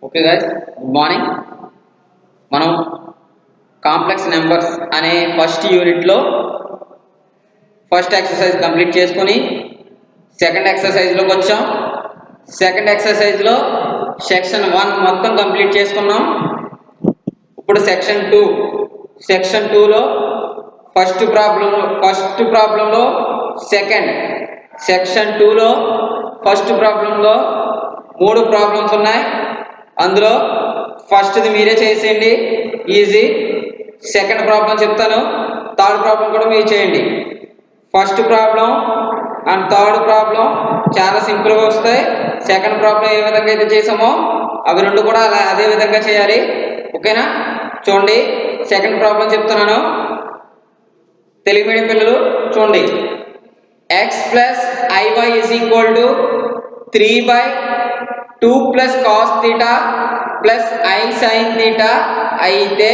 Okay guys, good morning. మనం complex numbers అనే first యూనిట్లో ఫస్ట్ ఎక్సర్సైజ్ కంప్లీట్ చేసుకొని సెకండ్ ఎక్సర్సైజ్లోకి వచ్చాం. సెకండ్ ఎక్సర్సైజ్లో సెక్షన్ 1 మొత్తం కంప్లీట్ చేసుకున్నాం. ఇప్పుడు సెక్షన్ 2లో ఫస్ట్ ప్రాబ్లంలో సెక్షన్ 2లో ఫస్ట్ ప్రాబ్లంలో 3 ప్రాబ్లమ్స్ ఉన్నాయి. అందులో ఫస్ట్ది మీరే చేసేయండి, ఈజీ. సెకండ్ ప్రాబ్లం చెప్తాను, థర్డ్ ప్రాబ్లం కూడా మీరు చేయండి. First problem and third problem చాలా సింపుల్గా వస్తాయి. సెకండ్ ప్రాబ్లం ఏ విధంగా అయితే చేసామో అవి రెండు కూడా అదే విధంగా చేయాలి. ఓకేనా? చూడండి, సెకండ్ ప్రాబ్లం చెప్తున్నాను. తెలుగు మీడియం పిల్లలు చూడండి. x plus i y is equal to 3/2 plus cos theta plus i sine theta అయితే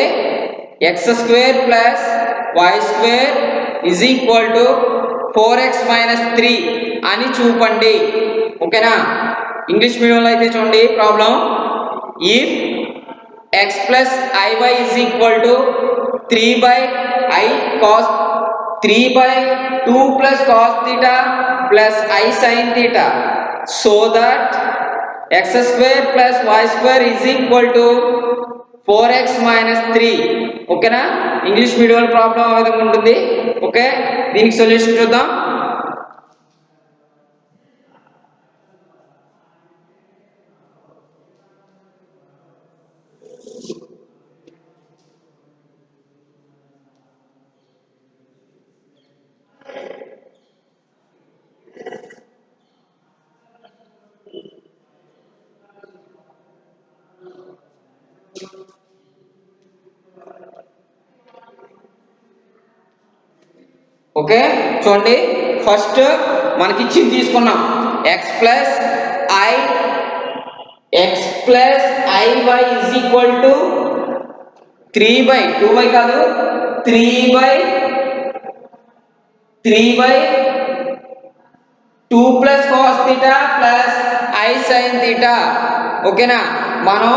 x square plus why square is equal to 4x minus 3 అని చూపండి. ఓకేనా? ఇంగ్లీష్ మీడియంలో అయితే చూడండి problem. If x plus i y is equal to 3/2 plus cos theta plus I sin theta so that x square plus y square is equal to 4x minus 3. ఓకేనా? English medium problem ఆ విధంగా ఉంటుంది. Okay, దీనికి solution చూద్దాం. Okay, చూడండి. First మనకి ఇచ్చింది తీసుకున్నాం. X plus i y is equal to 3/2 కాదు 3/2 plus cos theta plus i sine theta. ఓకేనా? మనం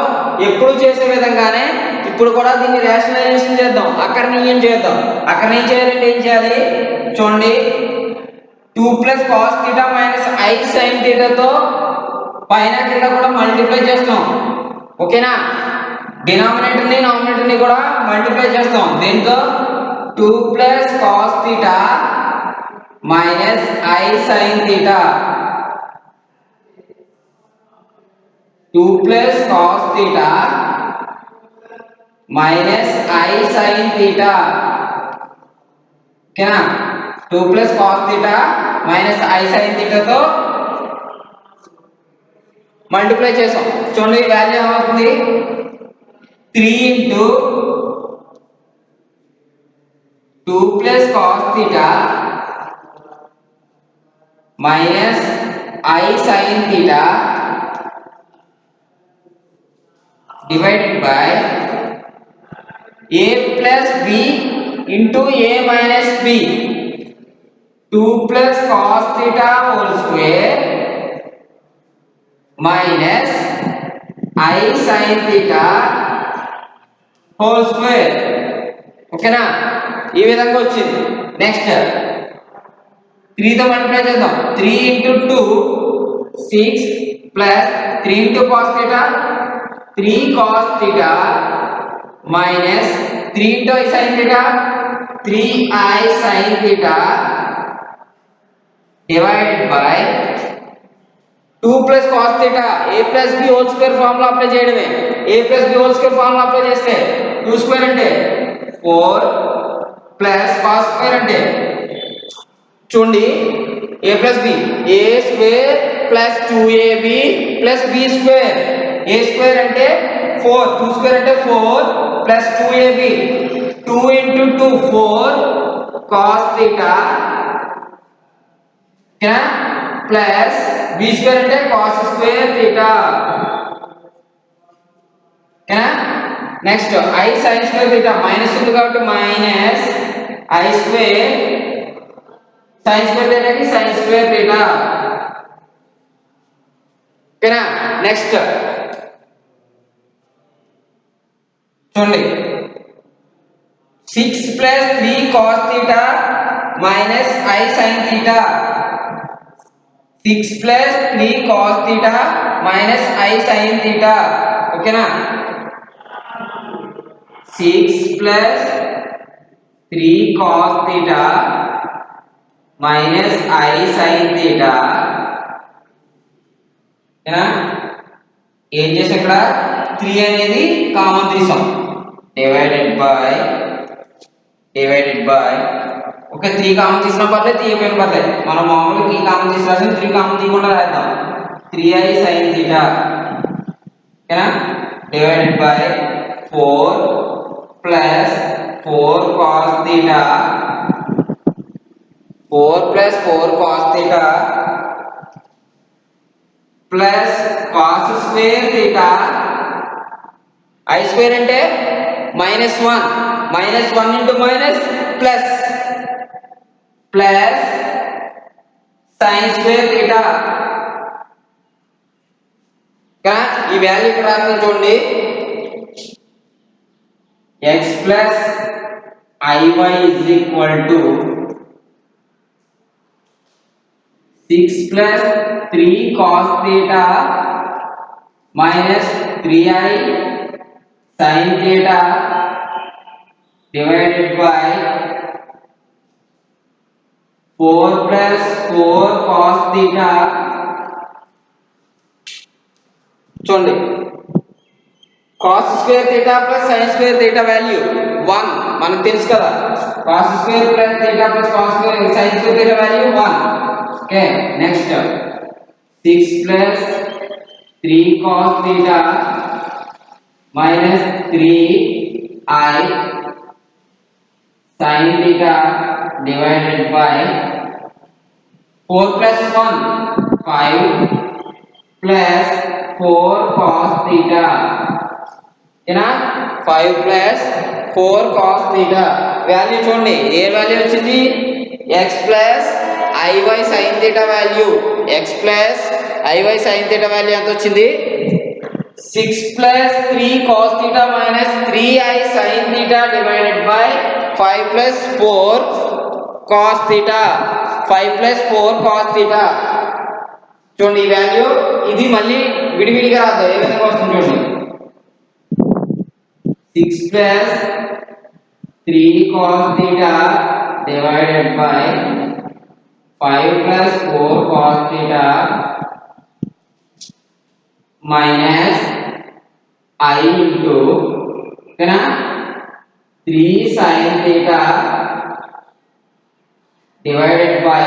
ఎప్పుడు చేసే విధంగానే ఇప్పుడు కూడా దీన్ని రేషనలైజేషన్ చేద్దాం, అకర్ణీయం చేద్దాం. అకర్ణీయం చేయాలంటే ఏం చేయాలి? చూడండి, 2 plus cos theta minus i sine థీటాతో పైన కింద కూడా మల్టిప్లై చేస్తాం. ఓకేనా? డినామినేటర్ని నామినేటర్ని కూడా మల్టిప్లై చేస్తాం. దీంతో 2 plus cos theta minus i sine theta, 2 plus cos theta minus i sine theta. ఓకేనా? 2 plus cos theta minus i sine థీటాతో మల్టిప్లై చేసాం. చూడండి, వాల్యూ ఏమవుతుంది? 3 into 2 plus cos theta minus i sine theta divided by a plus b into a minus b. 2 plus cos theta whole square minus I sin theta whole square. ఓకేనా? ఈ విధంగా వచ్చింది. Next 3తో multiply చేద్దాం. 3 into 2 6 plus 3 into cos theta 3 cos theta minus 3 into I sin theta 3 I sin theta divided by 2 plus cos theta a plus b whole square formula apply చేయడమే. a plus b whole square formula apply చేస్తే 2 square అంటే 4 plus cos square అంటే చూడండి a plus b a square plus 2ab plus b square. a square అంటే 4, 2 square అంటే 4 plus 2ab 2 into 2 4 cos theta plus b square అంటే cos square theta. Next I sin square theta minus ఉంది కాబట్టి minus I square sin square theta కి sin square theta. ఓకేనా? Next చూడండి 6 plus 3 cos theta minus I sin theta 6 plus 3 cos theta minus I sin theta ఓకేనా 6 plus 3 cos theta minus I sin theta ఓకేనా ఏం చేసాం ఇక్కడ 3 అనేది common తీసాం డివైడెడ్ బై ఓకే 3 కామన్ తీసినా పర్లేదు తీయకపోయినా పర్లేదు మనం మామూలుగా 3 కామన్ తీసినా 3 కామన్ తీయకుండా రాద్దాం 3i sin theta ఓకేనా divided by 4 plus 4 cos theta 4 plus 4 cos theta plus cos square theta I square అంటే -1 into minus plus sin square theta కదా ఈ వాల్యూ ఇక్కడ రాస్తాను చూడండి x plus iy is equal to 6 plus 3 cos theta minus 3i sin theta divided by 4 plus 4 cos theta చూడండి cos square theta plus sin square theta value 1 మనకు తెలుసు కదా cos square plus theta plus cos square sin square theta value 1 okay next 6 plus 3 cos theta minus 3i sin theta divided by 4 plus 1 5 plus 4 cos theta ఏనా 5 plus 4 cos theta value చూడండి ఏ value వచ్చింది x plus iy sin theta value x plus iy sin theta value ఎంత వచ్చింది 6 plus 3 cos theta minus 3i sin theta divided by 5 plus 4 cos theta 5 plus 4 cos theta చూడండి ఈ value ఇది మళ్ళీ విడివిడిగా రాదు ఏ విధంగా వస్తుంది చూడండి 6 plus 3 cos theta divided by 5 plus 4 cos theta minus I into ఓకేనా 3 sin theta divided by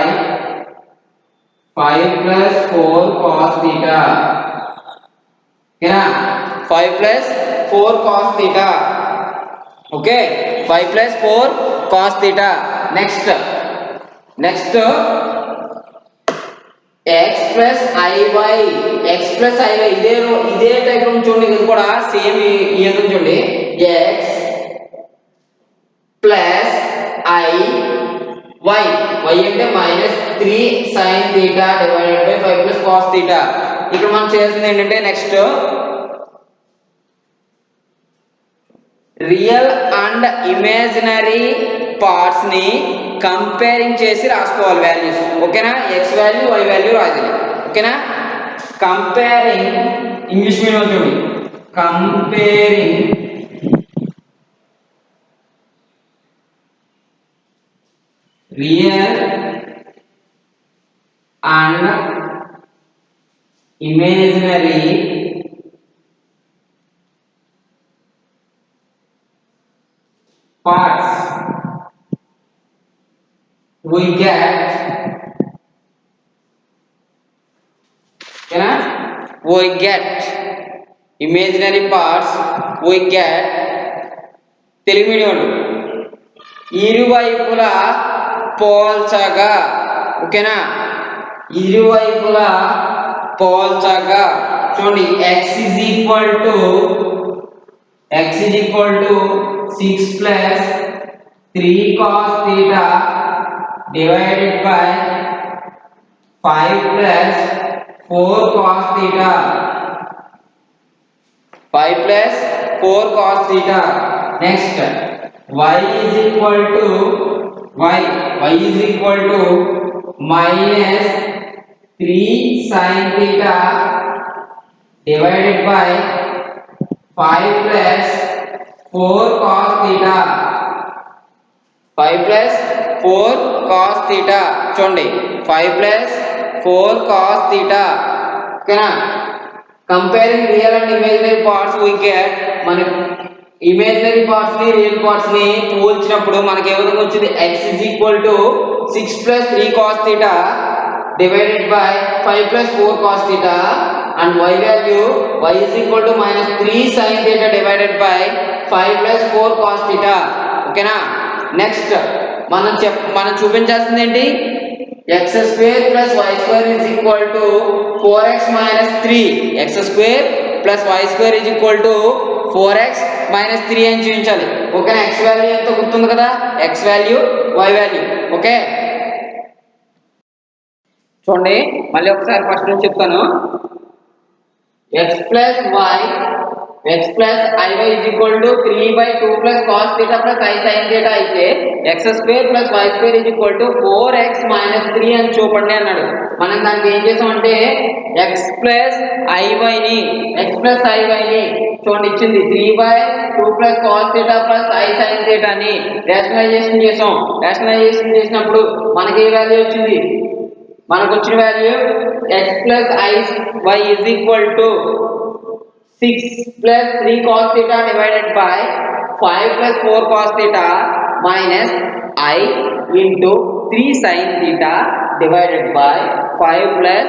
5 plus 4 cos theta ఓకేనా 5 plus 4 cos theta okay 5 plus 4 cos theta next x plus iy ఇదే టైప్ నుంచి చూడండి ఇది కూడా సేమ్ ఈ విధంగా చూడండి x plus iy y అంటే -3 sin theta divided by 5 plus cos theta ఇక్కడ మనం చేయాల్సింది ఏంటంటే next real and imaginary parts ని కంపేరింగ్ చేసి రాసుకోవాలి వాల్యూస్ ఓకేనా x వాల్యూ y వాల్యూ రాయాలి ఓకేనా కంపేరింగ్ ఇంగ్లీష్ మీడియం చూడండి comparing real and imaginary parts we get imaginary parts we get Telugu medium ఇరువైపులా పోల్చగా ఓకేనా ఇరువైపులా పోల్చగా చూడండి x is equal to 6 plus 3 cos theta divided by 5 plus 4 cos theta 5 plus 4 cos theta. Next, y is equal to y is equal to minus 3 sin theta divided by 5 plus 4 cos theta. 5 plus 4 cos theta చూడండి 5 plus 4 cos theta ఓకేనా. Comparing real and imaginary parts we get మన imaginary parts ని real parts ని పోల్చినప్పుడు మనకి ఏ విధంగా వచ్చింది x is equal to 6 plus 3 cos theta divided by 5 plus 4 cos theta and y value y is equal to minus 3 sin theta divided by 5 plus 4 cos theta ఓకేనా. Next మనం చూపించాల్సింది ఏంటి x square plus y square is equal to 4x minus 3 x square plus y square is equal to 4x minus 3 అని చూపించాలి ఓకేనా. x value ఎంత గుర్తుంది కదా x value y value okay. చూడండి మళ్ళీ ఒకసారి ఫస్ట్ నుంచి చెప్తాను x plus y x plus iy is equal to 3 by 2 plus cos theta plus I sin theta అయితే x square plus y square is equal to 4x minus 3 అని చూపండి అన్నాడు. మనం దానికి ఏం చేసామంటే x plus iy ని చూడండి ఇచ్చింది 3 by 2 plus cos theta plus I sin theta ని రేషనలైజేషన్ చేసాం. రేషనలైజేషన్ చేసినప్పుడు మనకి ఏ వాల్యూ వచ్చింది మనకు వచ్చిన value x plus iy is equal to 6 plus 3 cos theta divided by 5 plus 4 cos theta minus I into 3 sin theta divided by 5 plus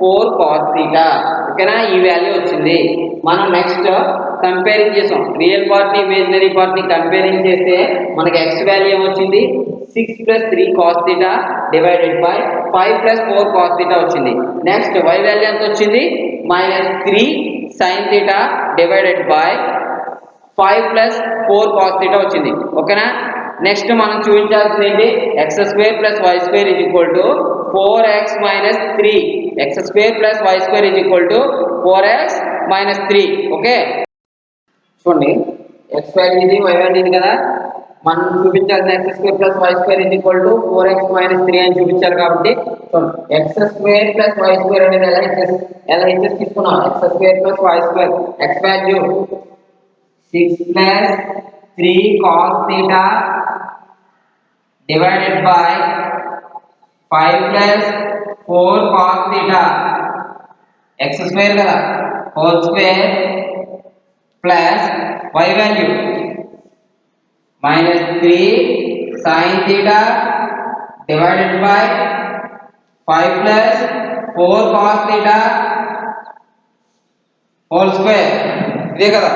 4 cos theta ఓకేనా. ఈ వాల్యూ వచ్చింది. మనం నెక్స్ట్ కంపేరింగ్ చేసాం రియల్ పార్ట్ ని imaginary part ని comparing చేస్తే మనకి x value ఏమొచ్చింది 6 plus 3 cos theta divided by 5 plus 4 cos theta వచ్చింది. నెక్స్ట్ y వాల్యూ ఎంత వచ్చింది minus 3 sin theta divided by 5 plus 4 cos theta వచ్చింది ఓకేనా. నెక్స్ట్ మనం చూపించాల్సింది ఏంటి x square plus y square is equal to 4x minus 3 x square plus y square is equal to 4x minus 3 okay. చూడండి x value ఇది y value ఇది కదా మనం చూపించాల్సిన x square plus y square is equal to 4x minus 3 అని చూపించారు కాబట్టి x square plus y square అనేది ఎలా తీసుకున్నాం x square plus y square x value 6 plus 3 cos theta divided by 5 plus 4 cos theta x square కదా whole square plus y value minus 3 sin theta divided by 5 plus 4 cos theta whole square ఇదే కదా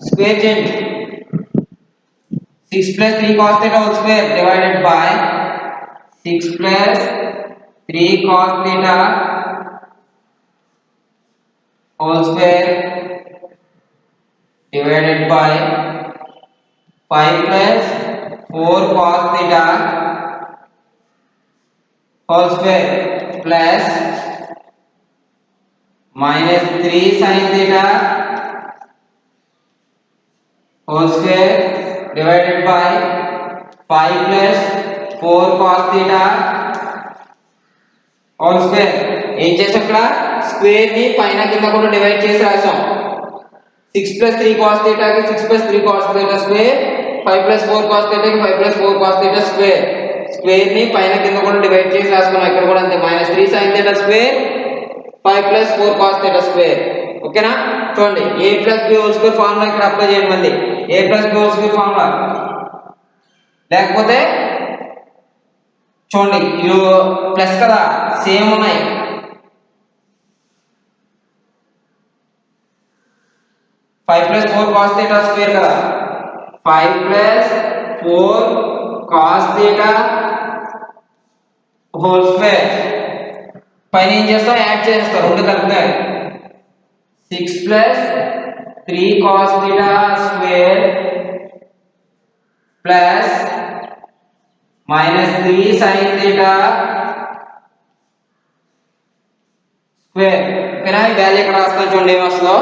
square చేయండి 6 plus 3 cos theta whole square divided by 6 plus 3 cos theta whole square divided by 5 plus 4 cos theta whole square plus minus 3 sin theta whole square divided by 5 plus 4 cos theta whole square. ఏం చేసాం ఇక్కడ square ని పైన కింద కూడా divide చేసి రాసాం 6 plus 3 cos theta కి 6 plus 3 cos theta square 5 plus 4 cos theta కి 5 plus 4 cos theta square. Square ని పైన కింద కూడా డివైడ్ చేసి రాసుకున్నాం. ఇక్కడ కూడా అంతే -3 sin theta square 5 plus 4 cos theta square ఓకేనా. చూడండి a plus b whole square formula ఇక్కడ అప్లై చేయండి. మళ్ళీ a plus b whole square formula లేకపోతే చూడండి ఇవి ప్లస్ కదా సేమ్ ఉన్నాయి 5 plus 4 cos theta స్క్వేర్ కదా 5 plus 4 cos theta whole square పైన ఏం చేస్తాం యాడ్ చేస్తాం రెండు కలిపితే 6 plus 3 cos theta square plus minus 3 sin theta square ఓకేనా. ఈ వాల్యూ ఇక్కడ రాస్తాను చూడండి ఏమొస్తుందో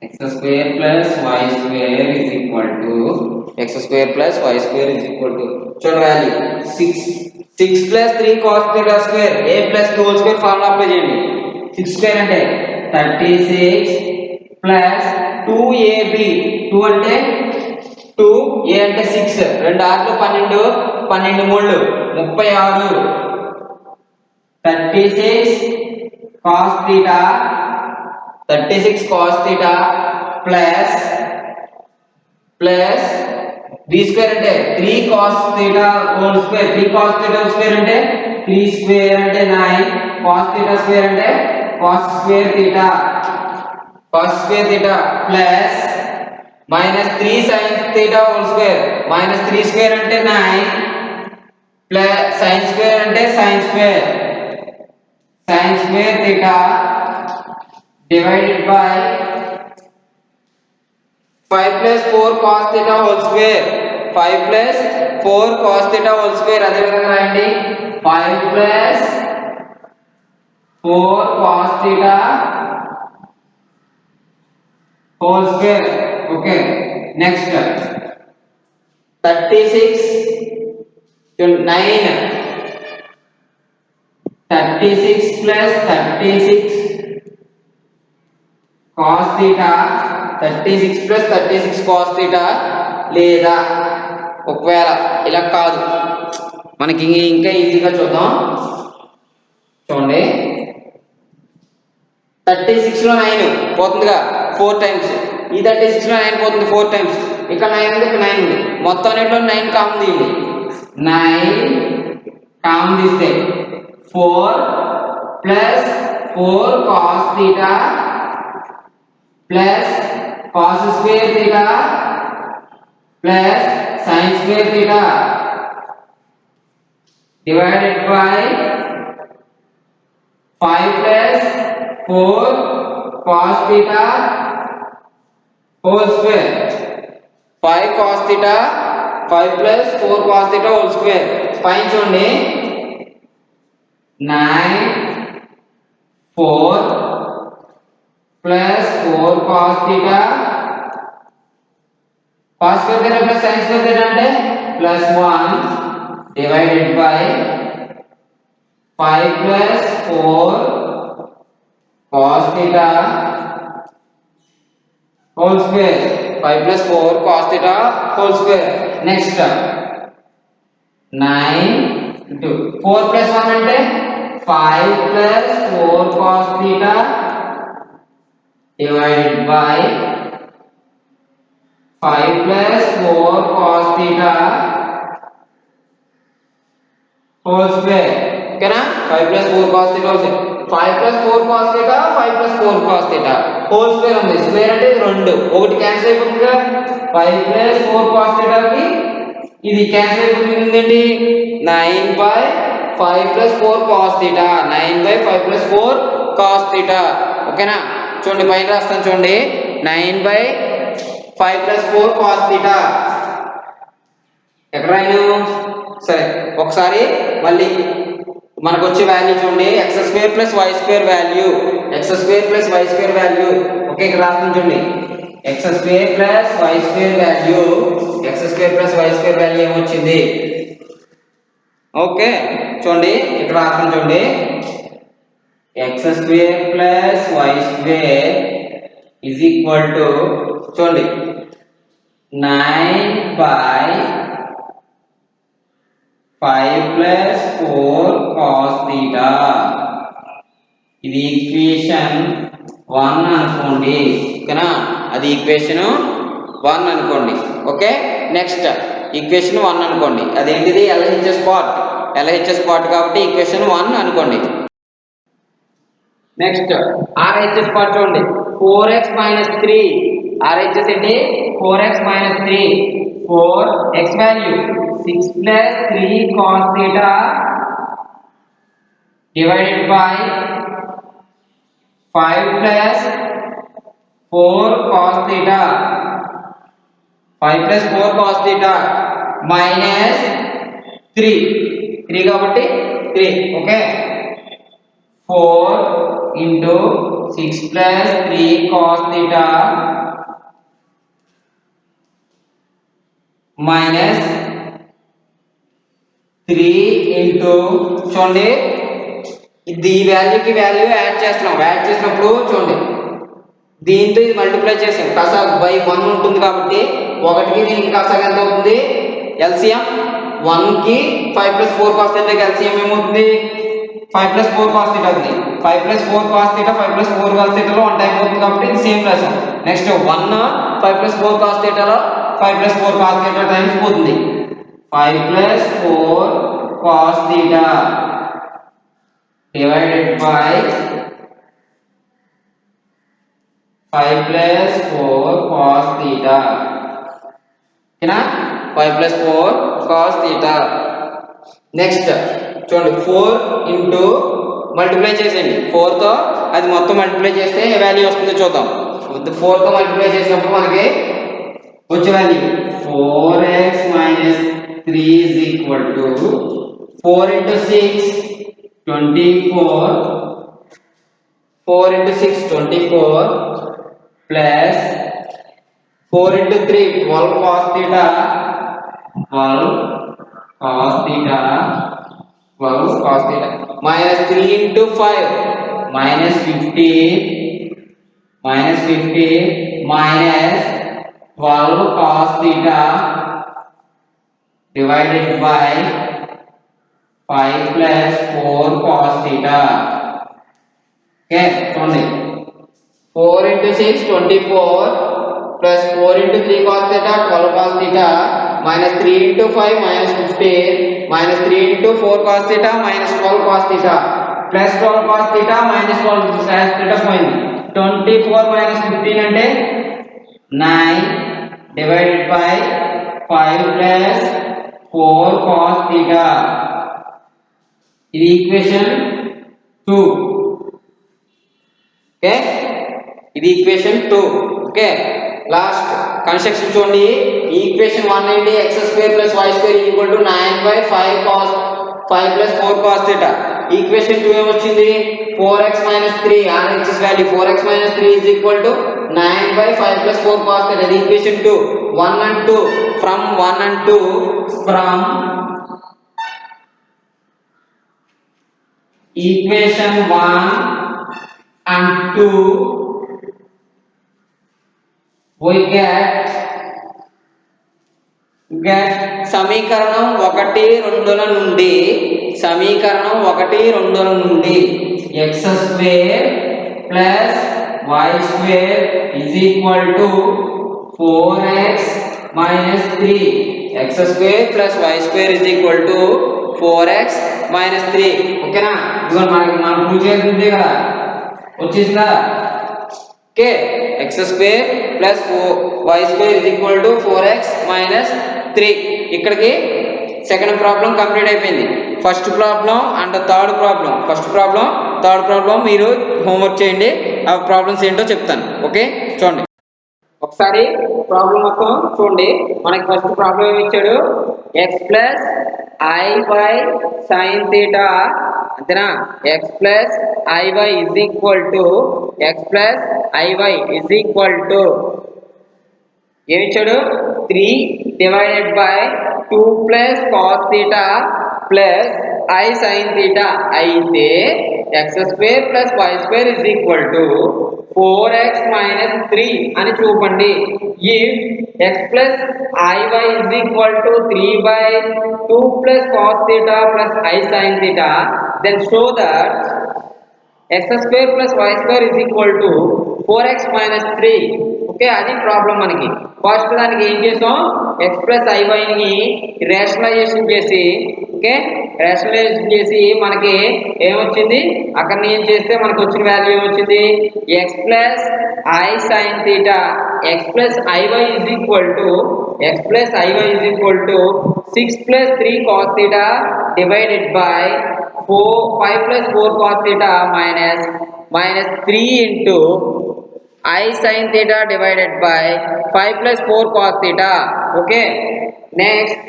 x square plus y square is equal to x square plus y square is equal to చూడండి value 6 plus 3 cos theta square a plus 2 whole square formula apply చేయండి 6 square అంటే 36 plus 2ab 2 అంటే 2 a అంటే 6 రెండు ఆర్లు 12 12 మూళ్ళు 36 36 cos theta 36 cos theta plus b square అంటే 3 cos theta whole square 3 cos theta whole square అంటే 3 square అంటే 9 cos theta square అంటే cos square theta plus minus 3 sin theta whole square minus 3 square అంటే 9 plus sin square అంటే sin square theta divided by 5 plus 4 cos theta whole square 5 plus 4 cos theta whole square అదే విధంగా రాయండి 5 plus 4 cos theta whole square okay next 36 to 9 36 plus 36 cos theta 36 plus 36 cos theta లేదా ఒకవేళ ఇలా కాదు మనకి ఇంకా ఈజీగా చూద్దాం చూడండి 36 లో 9 పోతుందిగా 4 టైమ్స్ ఈ 36 లో 9 పోతుంది 4 టైమ్స్ ఇక్కడ 9 ఉంది ఇక్కడ 9 ఉంది మొత్తం అన్నిటిలో 9 కామన్ తీయండి 9 కామన్ తీస్తే 4 plus 4 cos theta plus cos square theta plus sin square theta divided by 5 plus 4 cos theta whole square 5 cos theta 5 plus 4 cos theta whole square పైన చూడండి 9 4 plus 4 cos theta cos square theta plus sin square theta అంటే plus 1 divided by 5 plus 4 cos theta whole square 5 plus 4 cos theta whole square next 9 into 4 plus 1 అంటే 5 plus 4 cos theta divided by 5 plus 4 cos theta whole square ఓకేనా 5 plus 4 cos theta whole square 5 plus 4 cos theta 5 plus 4 cos theta whole square ఉంది square అంటే రెండు ఒకటి cancel అయిపోతుందిగా 5 plus 4 cos theta కి ఇది cancel అయిపోతుంది ఏంటి 9 by 5 plus 4 cos theta 9 by 5 plus 4 cos theta ఓకేనా చూడండి పైన రాస్తాను చూడండి 9 by 5 plus 4 cos theta ఎక్కడ రాయను సరే ఒకసారి మళ్ళీ మనకు వచ్చే వాల్యూ చూడండి x square plus y square value x square plus y square value okay ఇక్కడ రాస్తాను చూడండి x square plus y square value x square plus y square value ఏమొచ్చింది ఓకే చూడండి ఇక్కడ రాస్తాను చూడండి x square plus y square is equal to చూడండి 9 by 5 plus 4 cos theta ఇది ఈక్వేషన్ 1 అనుకోండి ఓకేనా అది ఈక్వేషన్ 1 అనుకోండి ఓకే నెక్స్ట్ ఈక్వేషన్ 1 అనుకోండి అదేంటిది LHS పార్ట్ కాబట్టి ఈక్వేషన్ 1 అనుకోండి నెక్స్ట్ RHS పార్ట్ చూడండి 4x - 3 RHS ఏంటి 4x - 3 4 x value 6 plus 3 cos theta divided by 5 plus 4 cos theta 5 plus 4 cos theta minus 3 కాబట్టి 3 okay 4 into 6 plus 3 cos theta minus 3 into చూడండి ఇది వాల్యూకి value add చేస్తున్నాం. Add చేసినప్పుడు చూడండి దీంతో ఇది మల్టిప్లై చేసాం. కసాగ్ బై 1 ఉంటుంది కాబట్టి ఒకటికి దీనికి కసాగ్ ఎంత అవుతుంది? ఎల్సిఎం 1 కి 5 + 4 cos θ కి ఎల్సిఎం ఏమవుతుంది? 5 + 4 cos θ అవుతుంది. 5 + 4 cos θ 5 + 4 cos θ లో 1 టైం అవుతుంది కాబట్టి ఇది సేమ్ రాసాం. నెక్స్ట్ 1 5 + 4 cos θ లో 5 + 4 cos θ టైమ్స్ పోతుంది. 5 + 4 cos θ divided by 5 + 4 cos θ. ఓకేనా? 5 + 4 cos θ. నెక్స్ట్ చూడండి 4 ఇంటూ మల్టిప్లై చేసేయండి. 4 తో అది మొత్తం మల్టిప్లై చేస్తే ఏ వాల్యూ వస్తుందో చూద్దాం. 4 తో మల్టిప్లై చేసినప్పుడు మనకి వచ్చే value 4x - 3 4 into 6 24 4 into 6 24 plus 4 into 3 12 cos θ 12 cos θ 12 cos θ minus 3 into 5 minus 15 minus 12 cos θ divided by 5 plus 4 cos θ. Okay, చూడండి 4 into 6 24 plus 4 into 3 cos θ 12 cos θ minus 3 into 5 minus 15 minus 3 into 4 cos θ minus 12 cos θ plus 12 cos θ minus 12 sin θ పోయింది. 24 minus 15 అంటే 9 divided by 5 plus 4 cos θ. ఇది equation 2. Okay, ఇది equation 2. Okay, last construction చూడండి. Equation 1 ఏంటి? x² + y² = 9/5 cos 5 + 4 cos θ. Equation 2 ఏమొచ్చింది? 4x - 3 RHS value 4x - 3 = 9/5 + 4 cos θ. ఇది equation 2. 1 and 2 from 1 and 2 from equation 1 and 2 we get సమీకరణం 1 2 నుండి సమీకరణం 1 2 నుండి x² + y² = 4x - 3 x² + y² = 4x - 3. ఓకేనా? ఇదిగో మనం ప్రూవ్ చేసిందే కదా, వచ్చేసిందా? Okay, x² + y² = 4x - 3. ఇక్కడికి సెకండ్ ప్రాబ్లం కంప్లీట్ అయిపోయింది. First problem and third problem. First problem third problem మీరు హోంవర్క్ చేయండి. ఆ ప్రాబ్లమ్స్ ఏంటో చెప్తాను. ఓకే, చూడండి ఒకసారి ప్రాబ్లం మొత్తం చూడండి. మనకి ఫస్ట్ ప్రాబ్లం ఏమి ఇచ్చాడు? x + iy sin θ అంతేనా? x + iy x + iy ఏమి ఇచ్చాడు? 3 divided by 2 plus cos θ plus I sin θ అయితే x² + y² = 4x - 3 అని చూపండి. if x + iy = 3/2 plus cos θ plus I sin θ then show that x² + y² = 4x - 3. Okay, అది problem. మనకి first దానికి ఏం చేసాం? x + iy ని రేషనలైజేషన్ చేసి, ఓకే, రేషనలైజేషన్ చేసి మనకి ఏమొచ్చింది? అక్కడ ఏం చేస్తే మనకు వచ్చిన వాల్యూ ఏమొచ్చింది? x + I sin θ x + iy = 6 + 3 cos θ divided by 5 + 4 cos θ minus 3 into I sin θ divided by 5 + 4 cos θ. Okay, next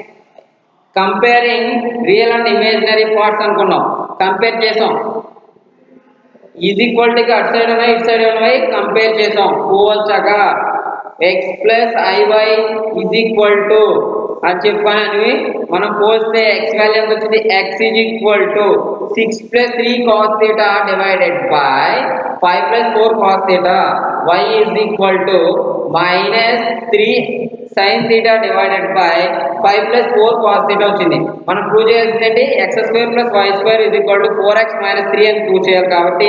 comparing real and imaginary parts అనుకున్నాం. కంపేర్ చేసాం. ఈక్వాలిటీగా అటు సైడ్ ఉన్నాయి ఇటు సైడ్ ఉన్నాయి కంపేర్ చేసాం. పోల్చగా x + iy = అని చెప్పుకొని అని మనం పోస్తే ఎక్స్ వాల్యూ ఎంత వచ్చింది x is equal to 6 plus 3 cos theta divided by 5 plus 4 cos theta y is equal to minus 3 sine theta divided by 5 plus 4 cos theta వచ్చింది. మనం ప్రూవ్ చేయాల్సిందండి x square plus why square is equal to 4x minus 3 అని prove చేయాలి. కాబట్టి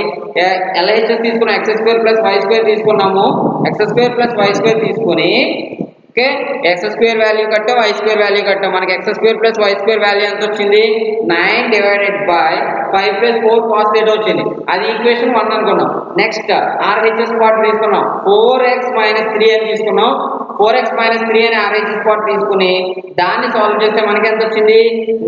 LHS తీసుకున్నాం, x square plus why square తీసుకున్నాము, x square plus why square తీసుకొని okay X square value కట్టాం, వై స్క్వేర్ వాల్యూ కట్టాం. మనకి X square plus why square value ఎంత వచ్చింది 9 divided by 5 plus 4 cos theta వచ్చింది. అది ఈక్వేషన్ 1 అనుకున్నాం. నెక్స్ట్ RHS పార్ట్ తీసుకున్నాం, 4x మైనస్ 3 అని తీసుకున్నాం. 4x మైనస్ 3 అని RHS పార్ట్ తీసుకుని దాన్ని సాల్వ్ చేస్తే మనకి ఎంత వచ్చింది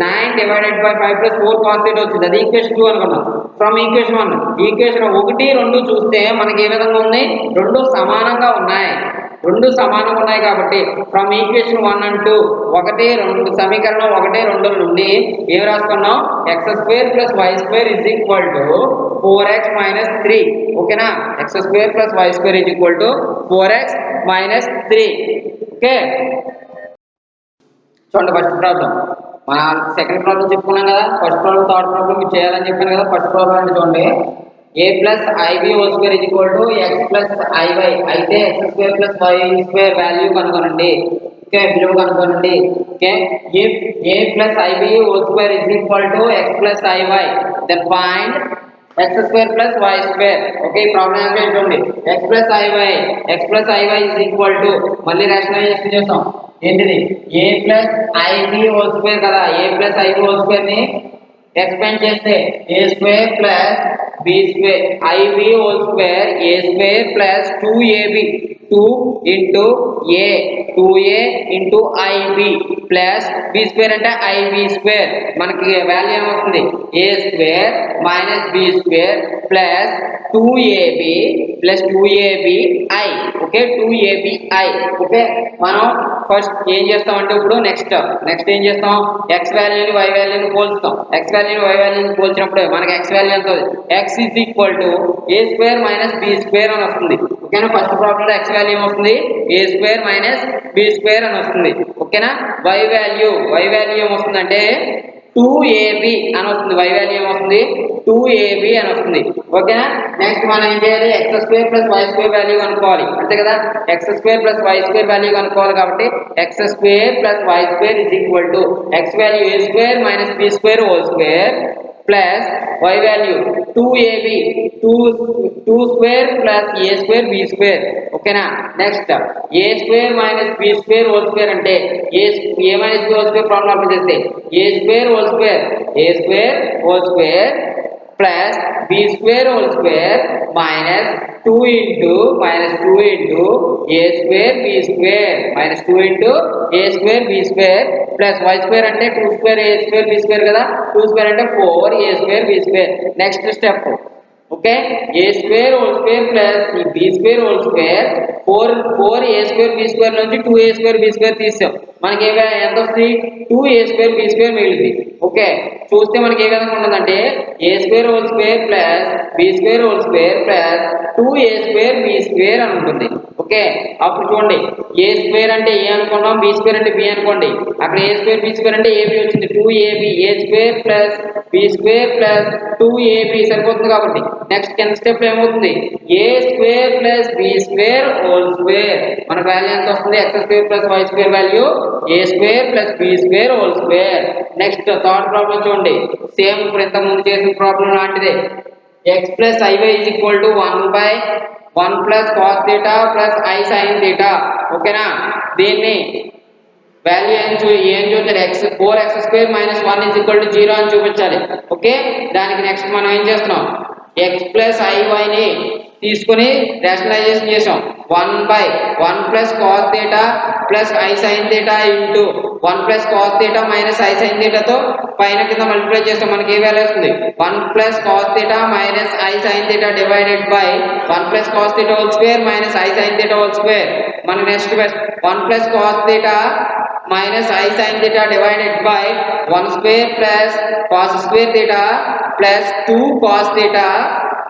9 divided by 5 plus 4 cos theta వచ్చింది. అది ఈక్వేషన్ 2 అనుకున్నాం. ఫ్రమ్ ఈక్వేషన్ 1 ఈక్వేషన్ 1 2 చూస్తే మనకి ఏ విధంగా ఉంది, రెండు సమానంగా ఉన్నాయి. రెండు సమానంగా ఉన్నాయి కాబట్టి ఫ్రమ్ ఈక్వేషన్ 1 and 2 సమీకరణం 1 2 నుండి ఏం రాసుకున్నాం X square plus why square is equal to 4x minus 3. ఓకేనా, X square plus why square is equal to 4x minus 3. Okay చూడండి ఫస్ట్ ప్రాబ్లం. మన సెకండ్ ప్రాబ్లం చెప్పుకున్నాం కదా, ఫస్ట్ ప్రాబ్లం థర్డ్ ప్రాబ్లం మీరు చేయాలని చెప్పాను కదా. ఫస్ట్ ప్రాబ్లం అంటే చూడండి a plus ib whole square is equal to x plus iy అయితే x square plus y square value కనుగొనండి. ఓకే విలువ కనుగొనండి. Okay if a plus ib whole square is equal to x plus iy then find x square plus y square. Okay ఈ problem ఏంటంటే చూడండి x plus iy is equal to మళ్ళీ rationalization చేస్తాం. ఏంటిది a plus ib whole square కదా, a plus ib whole square ని expand చేస్తే a square plus b square ib whole square a square plus 2ab 2 into a 2a into ib plus b square అంటే ib square. మనకి value ఏమొస్తుంది a square minus b square plus 2ab plus 2abi. Okay 2abi. Okay మనం first ఏం చేస్తామంటే ఇప్పుడు next ఏం చేస్తాం x వాల్యూని y వాల్యూని పోల్చుతాం. x వాల్యూని y వాల్యూని పోల్చినప్పుడు మనకి x వాల్యూ ఎంత x is equal to a square minus b square అని వస్తుంది. ఓకేనా ఫస్ట్ ప్రాబ్లంలో x వాల్యూ ఏమొస్తుంది a square minus b square అని వస్తుంది. ఓకేనా y వాల్యూ ఏమొస్తుంది అంటే 2ab అని వస్తుంది. y వాల్యూ ఏమొస్తుంది 2ab అని వస్తుంది. ఓకేనా నెక్స్ట్ మనం ఏం చేయాలి x square plus y square value కనుక్కోవాలి అంతే కదా. x square plus y square value కనుక్కోవాలి కాబట్టి x square plus y square is equal to x value a square minus b square whole square plus y value 2ab 2 square plus a square b square. ఓకేనా next a square minus b square whole square అంటే a minus b whole square problem apply చేస్తే a square whole square plus b square whole square minus 2 into a square b square minus 2 into a square b square plus y square అంటే 2 square a square b square కదా, 2 square అంటే 4 a square b square. Next step okay a square whole square plus b square whole square 4 a square b square నుంచి 2a square b square తీసాం. మనకి ఎంత వస్తుంది 2a square b square మిగిలింది. Okay చూస్తే మనకి ఏ విధంగా ఉంటుందంటే a square whole square plus b square whole square plus 2a square b square అని ఉంటుంది. ఓకే అప్పుడు చూడండి a స్క్వేర్ అంటే a అనుకున్నాం, b స్క్వేర్ అంటే b అనుకోండి. అక్కడ a స్క్వేర్ b స్క్వేర్ అంటే ab వచ్చింది 2ab a square plus b square plus 2ab సరిపోతుంది. కాబట్టి నెక్స్ట్ స్టెప్ ఏమవుతుంది a square plus b square whole square. మన వాల్యూ ఎంత వస్తుంది x square plus y square value a square plus b square whole square. Next third problem చూడండి same ఇప్పుడు ఇంతకు ముందు చేసిన ప్రాబ్లం లాంటిదే. x plus iy is equal to 1 plus cos theta plus i sine theta. ఓకేనా దీన్ని value ఏం చూపించాలి x square minus 1 is equal to 0 అని చూపించాలి. ఓకే దానికి నెక్స్ట్ మనం ఏం చేస్తున్నాం x ప్లస్ iy ని తీసుకొని రేషనలైజేషన్ చేసాం. 1 plus cos theta plus i sine theta into 1 plus cos theta minus i sine థీటాతో పైన కింద మల్టిప్లై చేస్తాం. మనకి ఏ వాల్యూ వస్తుంది 1 plus cos theta minus i sine theta divided by 1 plus cos theta whole square minus i sine theta whole square. మన next 1 plus cos theta minus i sin theta divided by 1 square plus cos square theta plus 2 cos theta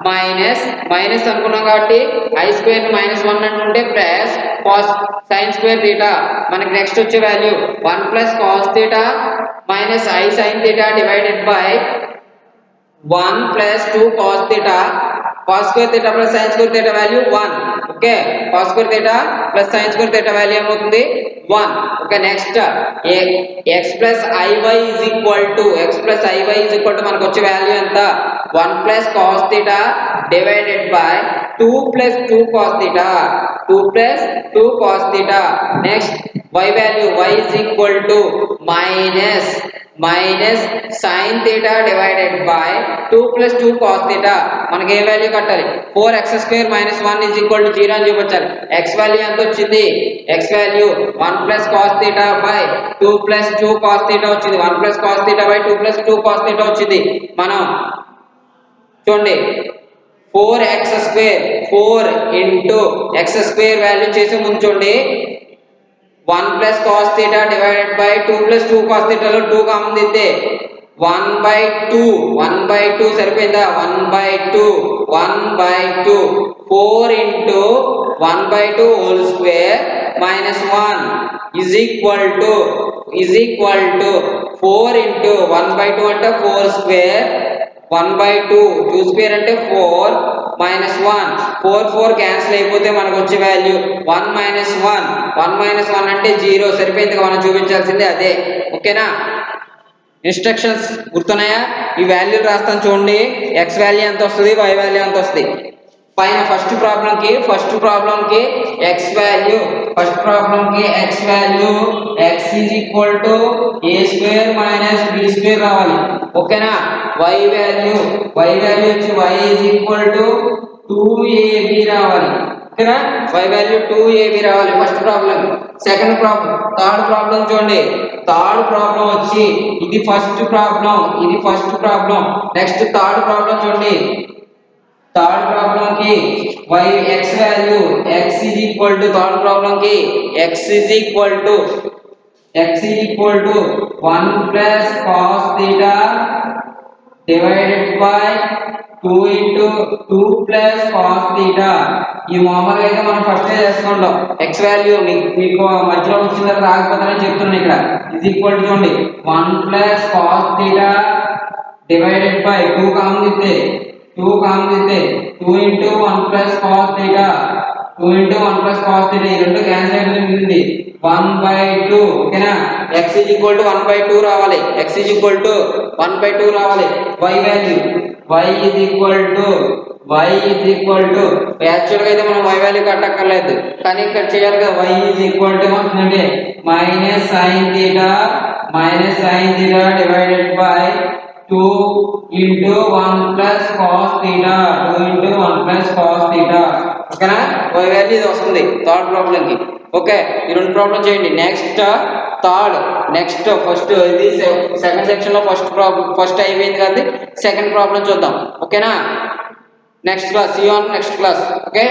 minus అనుకున్నాం కాబట్టి I square -1 అనుకుంటే plus cos sine square theta. మనకి next వచ్చే value 1 plus cos theta minus i sine theta divided by 1 plus 2 cos theta cos square theta plus sin square theta value 1. Okay, cos square theta plus sin square theta value ఏమవుతుంది 1. Okay, next x plus iy is equal to మనకు వచ్చే value ఎంత 1 plus cos theta divided by 2 plus 2 cos theta 2 plus 2 cos theta. Next y value y is equal to minus sin theta divided by 2 plus 2 cos theta. మనకి ఏ value కట్టాలి 4x square minus 1 is equal to 0 అని చూపించాలి. x value ఎంత వచ్చింది x value 1 plus cos theta by 2 plus 2 cos theta వచ్చింది. 1 plus cos theta by 2 plus 2 cos theta వచ్చింది. మనం చూడండి 4x square 4 into x square value చేసే ముందు చూడండి 1 plus cos theta divided by 2 plus 2 cos theta లో 2 కామన్ తీస్తే 1/2 సరిపోయిందా 1/2 4 into 1/2 whole square minus 1 is equal to 4 into 1/2 అంటే 4 square 1/2 2 square అంటే 4 minus 1 4 క్యాన్సిల్ అయిపోతే మనకు వచ్చే వాల్యూ 1 minus 1 అంటే 0 సరిపోయింది. మనం చూపించాల్సిందే అదే. ఓకేనా, ఇన్స్ట్రక్షన్స్ గుర్తున్నాయా? ఈ వాల్యూ రాస్తాను చూడండి. x వాల్యూ ఎంత వస్తుంది, y వాల్యూ ఎంత వస్తుంది. పైన ఫస్ట్ ప్రాబ్లంకి x value x is equal to a square minus b square రావాలి. ఓకేనా, y వాల్యూ వచ్చి y is equal to 2ab రావాలి. ఓకేనా, y వాల్యూ 2ab రావాలి first problem. Second problem third problem చూడండి. థర్డ్ ప్రాబ్లం వచ్చి ఇది first problem. Next third problem చూడండి. థర్డ్ ప్రాబ్లం కి x value x is equal to third problem కి x is equal to 1 plus cos theta divided by 2 into 2 plus cos theta. ఈ మామూలుగా అయితే మనం ఫస్ట్ చేసుకుంటాం. x వాల్యూ మీకు మధ్యలో వచ్చిన తర్వాత రాకపోతానని చెప్తున్నాను. ఇక్కడ is equal to చూడండి 1 plus cos theta divided by 2 common తీస్తే 2 into 1 plus cos theta ఈ రెండు క్యాన్సిల్ అయిపోతే మిగిలింది 1/2. ఓకేనా, x is equal to 1/2 రావాలి. y value y is equal to actual గా అయితే మనం y వాల్యూ కట్టక్కర్లేదు, కానీ ఇక్కడ చేయాలి కదా. y is equal to ఏమవుతుందంటే minus sin theta divided by 2 into 1 plus cos theta. ఓకేనా, y వాల్యూ ఇది వస్తుంది థర్డ్ ప్రాబ్లం కి. ఓకే, ఈ రెండు ప్రాబ్లం చేయండి. నెక్స్ట్ ఫస్ట్ ఇది సెకండ్ సెక్షన్ లో ఫస్ట్ అయిపోయింది కదా, సెకండ్ ప్రాబ్లం చూద్దాం. ఓకేనా, next class, see you on next class. Okay.